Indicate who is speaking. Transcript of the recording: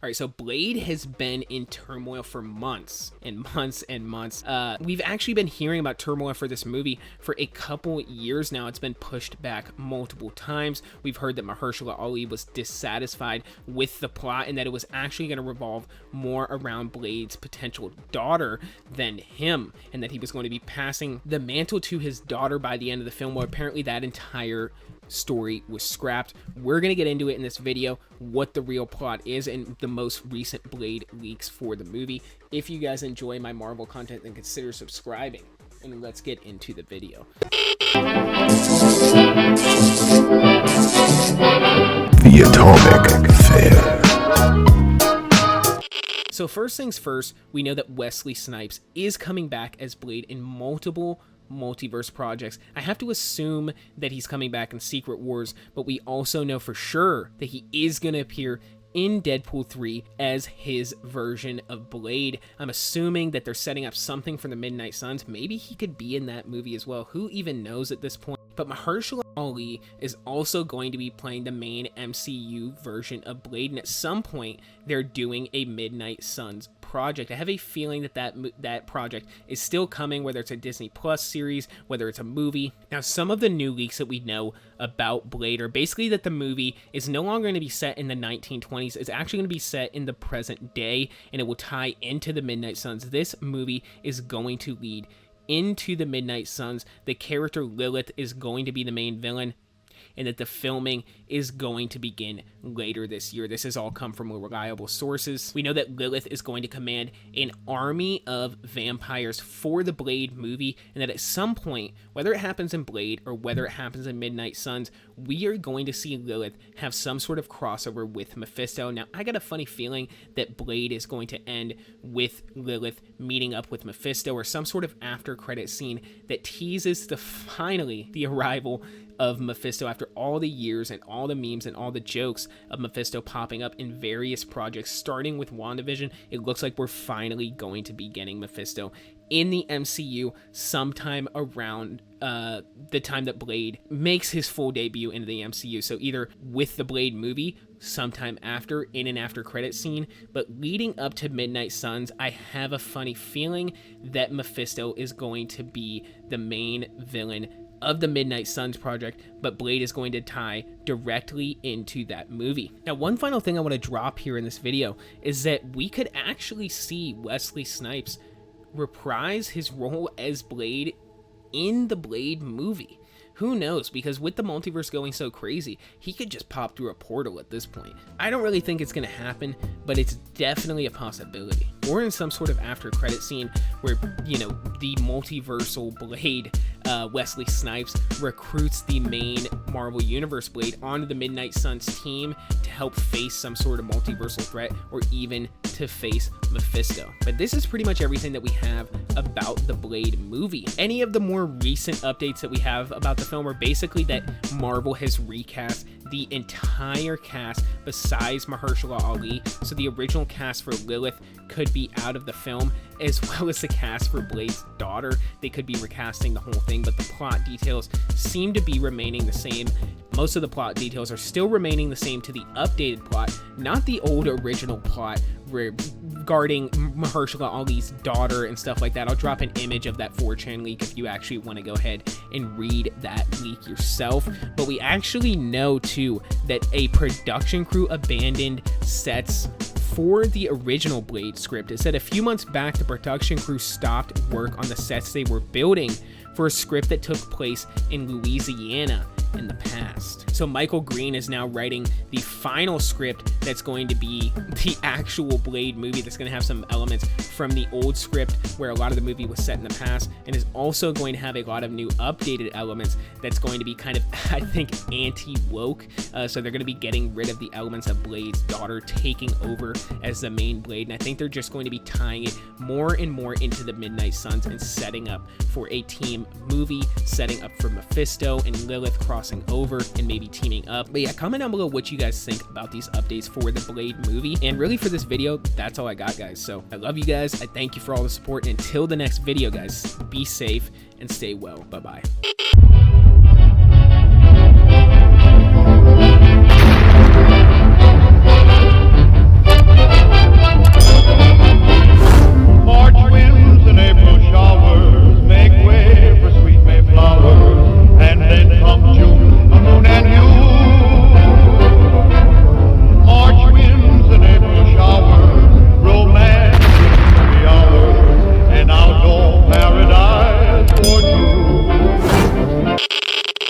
Speaker 1: All right, so Blade has been in turmoil for months and months and months. We've actually been hearing about turmoil for this movie for a couple years now. It's been pushed back multiple times. We've heard that Mahershala Ali was dissatisfied with the plot and that it was actually going to revolve more around Blade's potential daughter than him, and that he was going to be passing the mantle to his daughter by the end of the film. Well, apparently that entire story was scrapped. We're going to get into it in this video, what the real plot is and the most recent Blade leaks for the movie. If you guys enjoy my Marvel content, then consider subscribing, and let's get into the video.
Speaker 2: The Atomic Fair.
Speaker 1: So first things first, we know that Wesley Snipes is coming back as Blade in multiple multiverse projects. I have to assume that he's coming back in Secret Wars, but we also know for sure that he is going to appear in Deadpool 3 as his version of Blade. I'm assuming that they're setting up something for the Midnight Suns. Maybe he could be in that movie as well. Who even knows at this point? But Mahershala Ali is also going to be playing the main MCU version of Blade, and at some point they're doing a Midnight Suns project. I have a feeling that that project is still coming, whether it's a Disney Plus series, whether it's a movie. Now, some of the new leaks that we know about Blade are basically that the movie is no longer going to be set in the 1920s. It's actually going to be set in the present day, and it will tie into the Midnight Suns. This movie is going to lead into the Midnight Suns. The character Lilith is going to be the main villain, and that the filming is going to begin later this year. This has all come from reliable sources. We know that Lilith is going to command an army of vampires for the Blade movie, and that at some point, whether it happens in Blade or whether it happens in Midnight Suns, we are going to see Lilith have some sort of crossover with Mephisto. Now, I got a funny feeling that Blade is going to end with Lilith meeting up with Mephisto, or some sort of after credit scene that teases finally the arrival of Mephisto after all the years and all the memes and all the jokes of Mephisto popping up in various projects, starting with WandaVision. It looks like we're finally going to be getting Mephisto in the MCU sometime around the time that Blade makes his full debut into the MCU. So either with the Blade movie, sometime after, in an after credit scene, but leading up to Midnight Suns, I have a funny feeling that Mephisto is going to be the main villain of the Midnight Suns project, but Blade is going to tie directly into that movie. Now, one final thing I want to drop here in this video is that we could actually see Wesley Snipes reprise his role as Blade in the Blade movie. Who knows? Because with the multiverse going so crazy, he could just pop through a portal at this point. I don't really think it's going to happen, but it's definitely a possibility. Or in some sort of after credit scene where, you know, the multiversal Blade, Wesley Snipes, recruits the main Marvel Universe Blade onto the Midnight Suns team to help face some sort of multiversal threat, or even to face Mephisto. But this is pretty much everything that we have about the Blade movie. Any of the more recent updates that we have about the film are basically that Marvel has recast the entire cast besides Mahershala Ali. So the original cast for Lilith could be out of the film, as well as the cast for Blade's daughter. They could be recasting the whole thing, but the plot details seem to be remaining the same. Most of the plot details are still remaining the same to the updated plot, not the old original plot regarding Mahershala Ali's daughter and stuff like that. I'll drop an image of that 4chan leak if you actually want to go ahead and read that leak yourself. But we actually know too that a production crew abandoned sets for the original Blade script. It said a few months back the production crew stopped work on the sets they were building for a script that took place in Louisiana in the past. So Michael Green is now writing the final script that's going to be the actual Blade movie, that's going to have some elements from the old script where a lot of the movie was set in the past, and is also going to have a lot of new updated elements that's going to be kind of, I think, anti-woke. So they're going to be getting rid of the elements of Blade's daughter taking over as the main Blade, and I think they're just going to be tying it more and more into the Midnight Suns and setting up for a team movie, setting up for Mephisto and Lilith crossing over and maybe teaming up. But yeah, comment down below what you guys think about these updates for the Blade movie. And really for this video, that's all I got, guys. So I love you guys. I thank you for all the support. And until the next video, guys, be safe and stay well. Bye-bye.